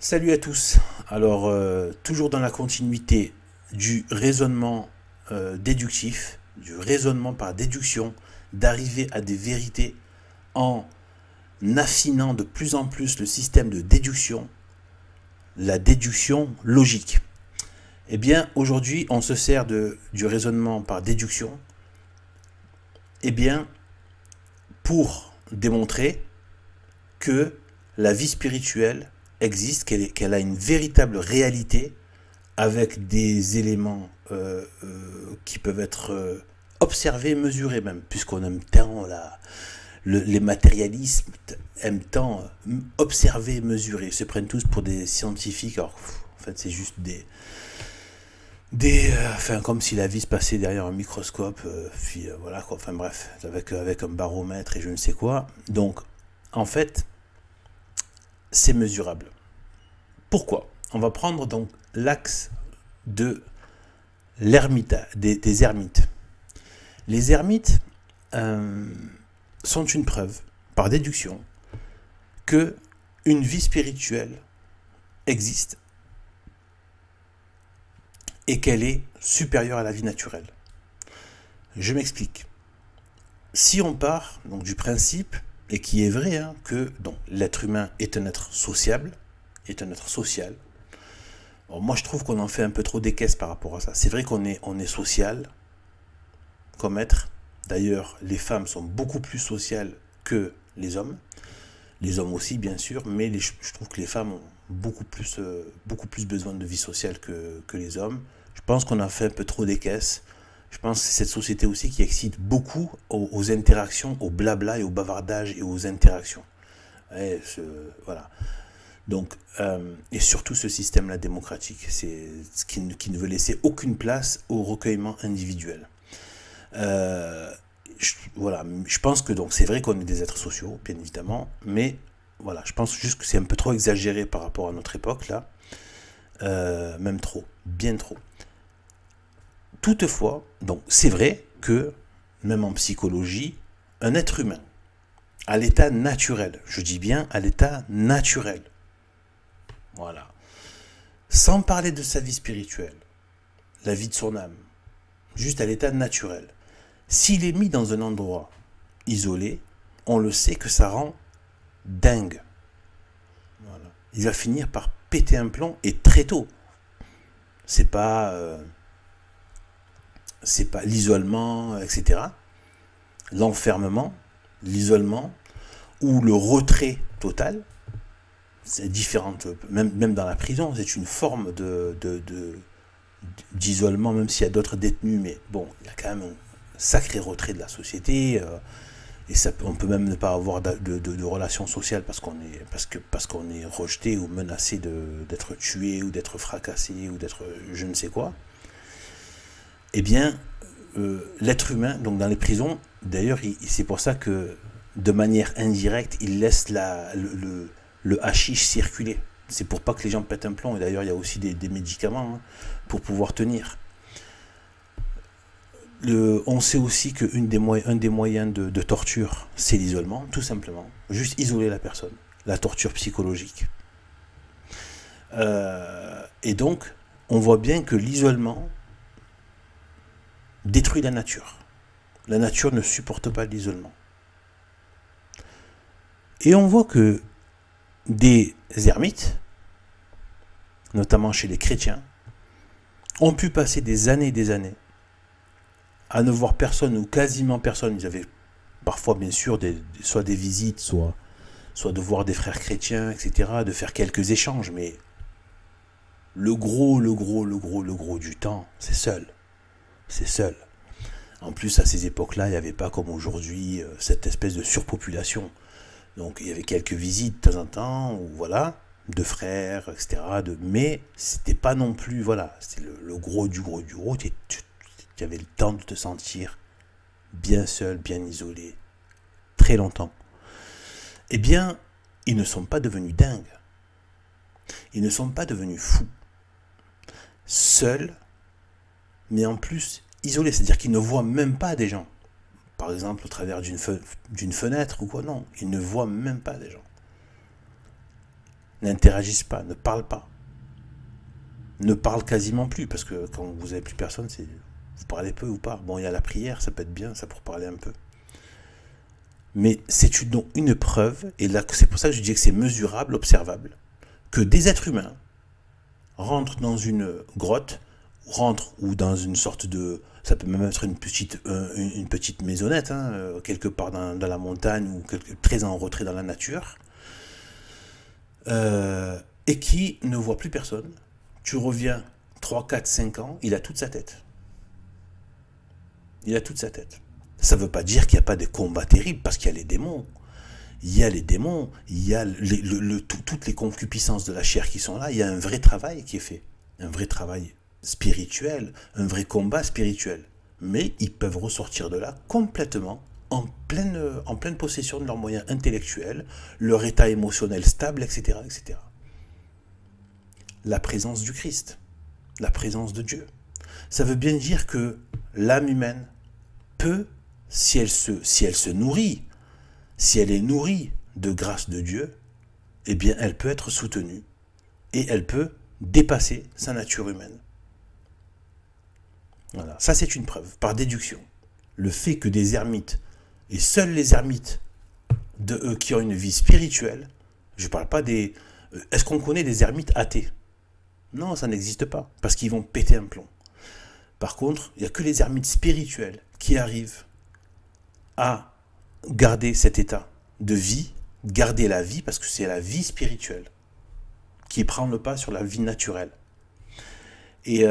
Salut à tous. Alors, toujours dans la continuité du raisonnement déductif, du raisonnement par déduction, d'arriver à des vérités en affinant de plus en plus le système de déduction, la déduction logique. Eh bien, aujourd'hui, on se sert du raisonnement par déduction, eh bien, pour démontrer que la vie spirituelle existe, qu'elle a une véritable réalité avec des éléments qui peuvent être observés, mesurés même, puisqu'on aime tant les matérialismes aiment tant observer, mesurer, ils se prennent tous pour des scientifiques, alors en fait c'est juste enfin comme si la vie se passait derrière un microscope, puis voilà quoi, enfin bref, avec un baromètre et je ne sais quoi. Donc en fait c'est mesurable. Pourquoi? On va prendre donc l'axe de l'ermita, des ermites. Les ermites sont une preuve, par déduction, que une vie spirituelle existe et qu'elle est supérieure à la vie naturelle. Je m'explique. Si on part donc du principe, et qui est vrai, que l'être humain est un être sociable, est un être social. Bon, moi je trouve qu'on en fait un peu trop des caisses par rapport à ça. C'est vrai qu'on est social comme être. D'ailleurs, les femmes sont beaucoup plus sociales que les hommes. Les hommes aussi, bien sûr, mais je trouve que les femmes ont beaucoup plus besoin de vie sociale que les hommes. Je pense qu'on a fait un peu trop des caisses. Je pense que c'est cette société aussi qui excite beaucoup aux interactions, au blabla et au bavardage et aux interactions. Et voilà. Donc, et surtout ce système-là démocratique, c'est ce qui ne veut laisser aucune place au recueillement individuel. Voilà, je pense que donc c'est vrai qu'on est des êtres sociaux, bien évidemment, mais voilà, je pense juste que c'est un peu trop exagéré par rapport à notre époque là, même trop, bien trop. Toutefois, donc c'est vrai que même en psychologie, un être humain à l'état naturel, je dis bien à l'état naturel, voilà, sans parler de sa vie spirituelle, la vie de son âme, juste à l'état naturel. S'il est mis dans un endroit isolé, on le sait que ça rend dingue. Voilà. Il va finir par péter un plomb et très tôt. C'est pas l'isolement, etc. L'enfermement, l'isolement ou le retrait total. C'est différent, même dans la prison, c'est une forme d'isolement, même s'il y a d'autres détenus, mais bon, il y a quand même un sacré retrait de la société, et on peut même ne pas avoir de relations sociales parce qu'on est rejeté ou menacé d'être tué ou d'être fracassé ou d'être je ne sais quoi. Eh bien, l'être humain, donc dans les prisons, d'ailleurs, c'est pour ça que de manière indirecte, il laisse le hashish circuler. C'est pour pas que les gens pètent un plomb. Et d'ailleurs, il y a aussi des médicaments pour pouvoir tenir. On sait aussi qu'un des moyens de torture, c'est l'isolement, tout simplement. Juste isoler la personne. La torture psychologique. Et donc, on voit bien que l'isolement détruit la nature. La nature ne supporte pas l'isolement. Et on voit que des ermites, notamment chez les chrétiens, ont pu passer des années et des années à ne voir personne ou quasiment personne. Ils avaient parfois, bien sûr, soit des visites, soit de voir des frères chrétiens, etc., de faire quelques échanges, mais le gros du temps, c'est seul. C'est seul. En plus, à ces époques-là, il n'y avait pas comme aujourd'hui cette espèce de surpopulation. Donc il y avait quelques visites de temps en temps, ou voilà, de frères, etc. Mais c'était pas non plus, voilà, c'était le gros du gros. Tu avais le temps de te sentir bien seul, bien isolé, très longtemps. Eh bien, ils ne sont pas devenus dingues. Ils ne sont pas devenus fous. Seuls, mais en plus isolés, c'est-à-dire qu'ils ne voient même pas des gens. Par exemple, au travers d'une fenêtre ou quoi, non, ils ne voient même pas des gens. n'interagissent pas, ne parlent pas. Ne parlent quasiment plus, parce que quand vous n'avez plus personne, c'est vous parlez peu ou pas. Bon, il y a la prière, ça peut être bien, ça pour parler un peu. Mais c'est donc une preuve, et là c'est pour ça que je dis que c'est mesurable, observable, que des êtres humains rentrent dans une grotte, rentrent ou dans une sorte de... Ça peut même être une petite maisonnette, hein, quelque part dans la montagne ou très en retrait dans la nature, et qui ne voit plus personne. Tu reviens 3, 4, 5 ans, il a toute sa tête. Il a toute sa tête. Ça ne veut pas dire qu'il n'y a pas de combats terribles, parce qu'il y a les démons. Il y a les démons, il y a toutes les concupiscences de la chair qui sont là, il y a un vrai travail qui est fait. Un vrai travail spirituel, un vrai combat spirituel. Mais ils peuvent ressortir de là complètement en pleine possession de leurs moyens intellectuels, leur état émotionnel stable, etc., etc. La présence du Christ, la présence de Dieu. Ça veut bien dire que l'âme humaine peut, si elle se nourrit, si elle est nourrie de grâce de Dieu, eh bien elle peut être soutenue et elle peut dépasser sa nature humaine. Voilà, ça c'est une preuve, par déduction. Le fait que des ermites, et seuls les ermites qui ont une vie spirituelle, je ne parle pas des... Est-ce qu'on connaît des ermites athées? Non, ça n'existe pas, parce qu'ils vont péter un plomb. Par contre, il n'y a que les ermites spirituels qui arrivent à garder cet état de vie, garder la vie, parce que c'est la vie spirituelle qui prend le pas sur la vie naturelle. Et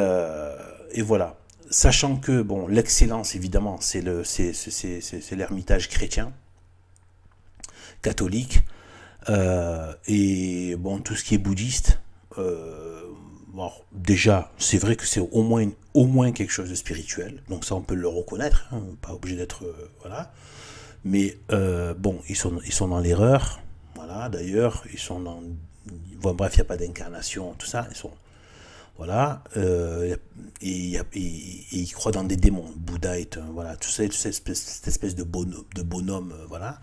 voilà. Sachant que, bon, l'excellence, évidemment, c'est l'ermitage chrétien, catholique, et bon, tout ce qui est bouddhiste, bon, déjà, c'est vrai que c'est au moins quelque chose de spirituel, donc ça on peut le reconnaître, hein, pas obligé d'être... voilà. Mais bon, ils sont dans l'erreur, voilà, d'ailleurs, ils sont dans... Bon, bref, il n'y a pas d'incarnation, tout ça, ils sont... Voilà, et ils croient dans des démons. Bouddha est un... Voilà, tout ça, cette espèce de bonhomme, voilà,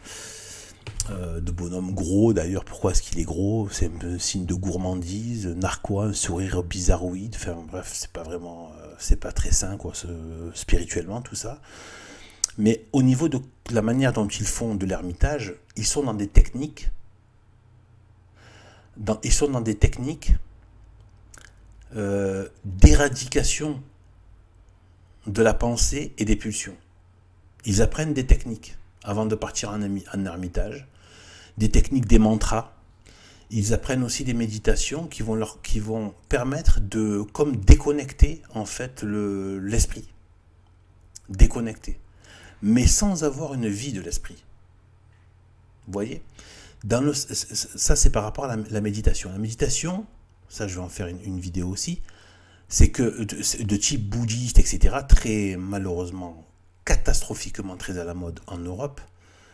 de bonhomme gros, d'ailleurs, pourquoi est-ce qu'il est gros? C'est un signe de gourmandise, narquois, un sourire bizarroïde, enfin bref, c'est pas vraiment... c'est pas très sain, quoi, spirituellement, tout ça. Mais au niveau de la manière dont ils font de l'ermitage, ils sont dans des techniques... d'éradication de la pensée et des pulsions. Ils apprennent des techniques avant de partir en ermitage, des techniques des mantras. Ils apprennent aussi des méditations qui vont permettre de comme déconnecter en fait l'esprit. Déconnecter. Mais sans avoir une vie de l'esprit. Vous voyez? Ça c'est par rapport à la méditation. La méditation, ça je vais en faire une vidéo aussi, c'est que de type bouddhiste, etc., très malheureusement, catastrophiquement très à la mode en Europe,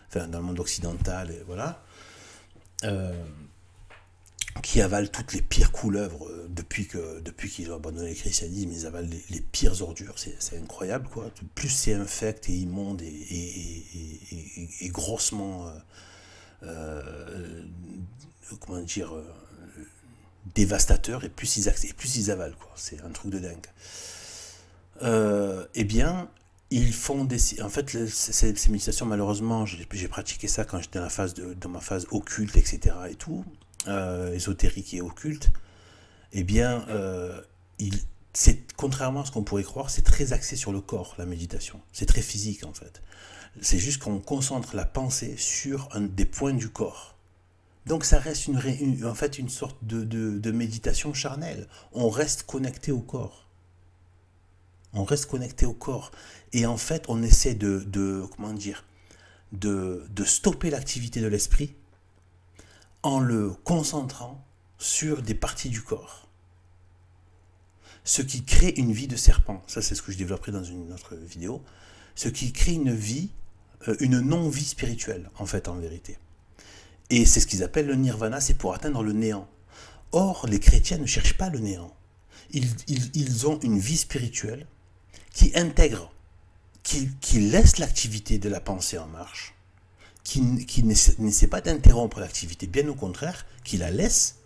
enfin dans le monde occidental, et voilà, qui avalent toutes les pires couleuvres depuis qu'ils ont abandonné le christianisme, ils avalent les pires ordures, c'est incroyable, quoi. Plus c'est infect et immonde et grossement, comment dire... dévastateur, et plus ils avalent, quoi. C'est un truc de dingue. Eh bien, ils font des... En fait, ces méditations, malheureusement, j'ai pratiqué ça quand j'étais dans ma phase occulte, etc. et tout, ésotérique et occulte. Eh bien, contrairement à ce qu'on pourrait croire, c'est très axé sur le corps, la méditation. C'est très physique, en fait. C'est juste qu'on concentre la pensée sur des points du corps. Donc ça reste en fait une sorte de méditation charnelle. On reste connecté au corps. On reste connecté au corps. Et en fait, on essaie comment dire, de stopper l'activité de l'esprit en le concentrant sur des parties du corps. Ce qui crée une vie de serpent. Ça, c'est ce que je développerai dans une autre vidéo. Ce qui crée une non-vie spirituelle, en fait, en vérité. Et c'est ce qu'ils appellent le nirvana, c'est pour atteindre le néant. Or, les chrétiens ne cherchent pas le néant. Ils ont une vie spirituelle qui intègre, qui laisse l'activité de la pensée en marche, qui n'essaie pas d'interrompre l'activité, bien au contraire, qui la laisse,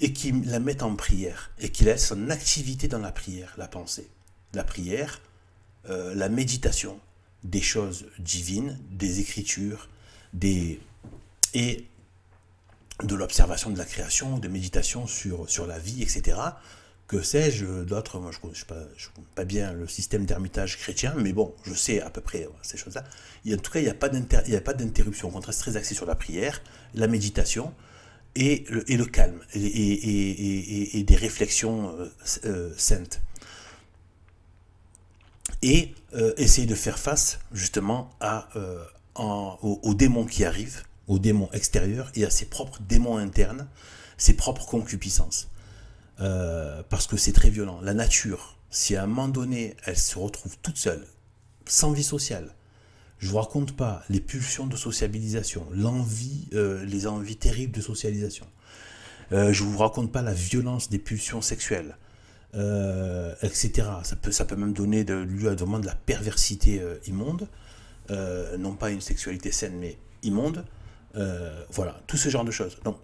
et qui la mettent en prière, et qui laissent en activité dans la prière, la pensée. La prière, la méditation, des choses divines, des écritures, et de l'observation de la création, de méditation sur la vie, etc. Que sais-je d'autres? Moi, je ne connais pas bien le système d'ermitage chrétien, mais bon, je sais à peu près ces choses-là. En tout cas, il n'y a pas d'interruption. Au contraire, c'est très axé sur la prière, la méditation et le calme, et des réflexions saintes. Et essayer de faire face, justement, aux démons qui arrivent, aux démons extérieurs et à ses propres démons internes, ses propres concupiscences. Parce que c'est très violent. La nature, si à un moment donné, elle se retrouve toute seule, sans vie sociale, je ne vous raconte pas les pulsions de sociabilisation, les envies terribles de socialisation. Je ne vous raconte pas la violence des pulsions sexuelles, etc. Ça peut même donner lieu à vraiment de la perversité immonde, non pas une sexualité saine, mais immonde. Voilà, tout ce genre de choses. Donc,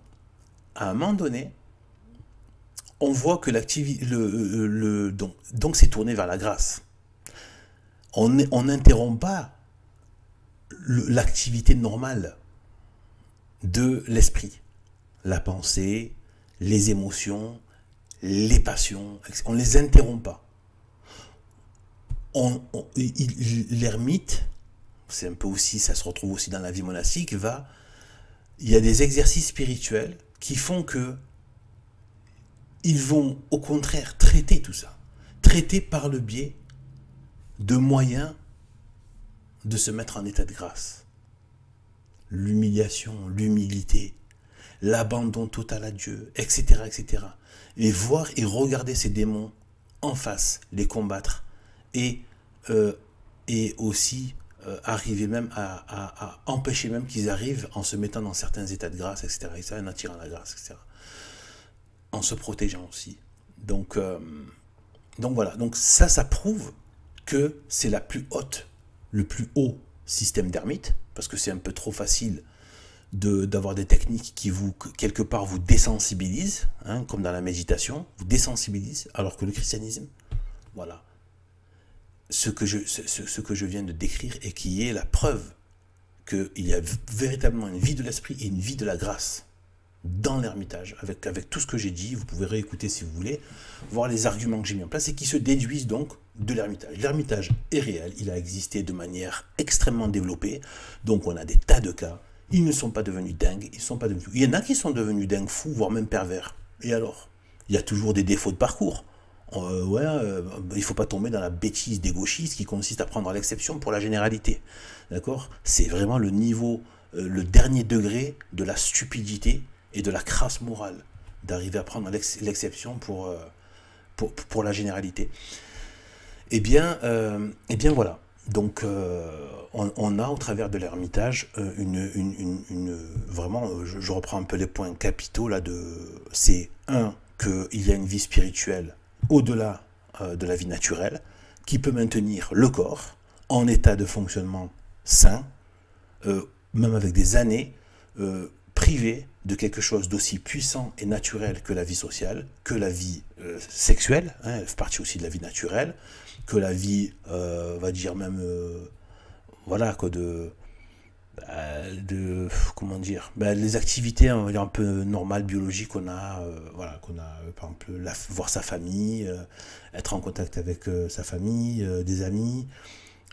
à un moment donné, on voit que l'activité, donc c'est tourné vers la grâce. On n'interrompt pas l'activité normale de l'esprit. La pensée, les émotions, les passions, on ne les interrompt pas. L'ermite, c'est un peu aussi, ça se retrouve aussi dans la vie monastique, il y a des exercices spirituels qui font que ils vont au contraire traiter tout ça. Traiter par le biais de moyens de se mettre en état de grâce. L'humiliation, l'humilité, l'abandon total à Dieu, etc., etc. Et voir et regarder ces démons en face, les combattre, et aussi arriver même à empêcher même qu'ils arrivent en se mettant dans certains états de grâce, etc., en attirant la grâce, etc., en se protégeant aussi. Donc voilà, donc ça prouve que c'est le plus haut système d'ermite, parce que c'est un peu trop facile d'avoir des techniques qui quelque part vous désensibilisent, hein, comme dans la méditation, vous désensibilisent, alors que le christianisme, voilà, ce que je viens de décrire et qui est la preuve qu'il y a véritablement une vie de l'esprit et une vie de la grâce dans l'ermitage, avec tout ce que j'ai dit. Vous pouvez réécouter si vous voulez, voir les arguments que j'ai mis en place et qui se déduisent donc de l'ermitage. L'ermitage est réel, il a existé de manière extrêmement développée, donc on a des tas de cas. Ils ne sont pas devenus dingues, il y en a qui sont devenus dingues, fous, voire même pervers. Et alors? Il y a toujours des défauts de parcours. Il ne faut pas tomber dans la bêtise des gauchistes qui consiste à prendre l'exception pour la généralité. D'accord? C'est vraiment le niveau, le dernier degré de la stupidité et de la crasse morale, d'arriver à prendre l'exception pour la généralité. Eh bien voilà. Donc on a au travers de l'ermitage vraiment, je reprends un peu les points capitaux là, c'est qu'il y a une vie spirituelle au-delà de la vie naturelle, qui peut maintenir le corps en état de fonctionnement sain, même avec des années privées de quelque chose d'aussi puissant et naturel que la vie sociale, que la vie sexuelle, hein, elle fait partie aussi de la vie naturelle, que la vie, on va dire même, voilà, quoi, comment dire, les activités, on va dire, un peu normales, biologiques qu'on a, par exemple, voir sa famille, être en contact avec sa famille, des amis,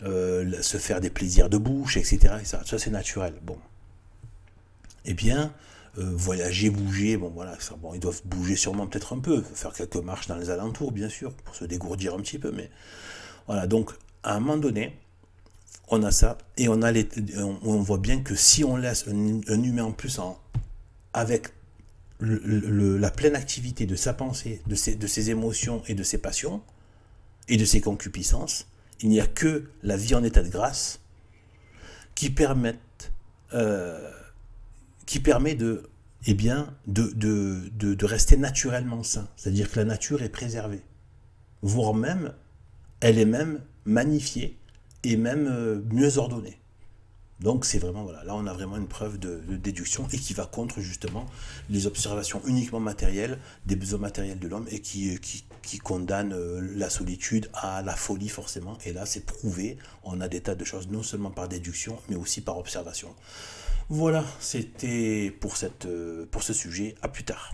se faire des plaisirs de bouche, etc. Ça c'est naturel. Bon. Eh bien, voyager, bouger, ils doivent bouger sûrement peut-être un peu, faire quelques marches dans les alentours, bien sûr, pour se dégourdir un petit peu, mais voilà, donc, à un moment donné, on a ça, et on voit bien que si on laisse un humain en plus avec la pleine activité de sa pensée, de ses émotions et de ses passions, et de ses concupiscences, il n'y a que la vie en état de grâce qui permet de rester naturellement sain. C'est-à-dire que la nature est préservée. Voire même, elle est même magnifiée et même mieux ordonnée. Donc c'est vraiment, voilà, là on a vraiment une preuve de déduction et qui va contre justement les observations uniquement matérielles des besoins matériels de l'homme et qui condamne la solitude à la folie forcément. Et là c'est prouvé, on a des tas de choses non seulement par déduction mais aussi par observation. Voilà, c'était pour ce sujet, à plus tard.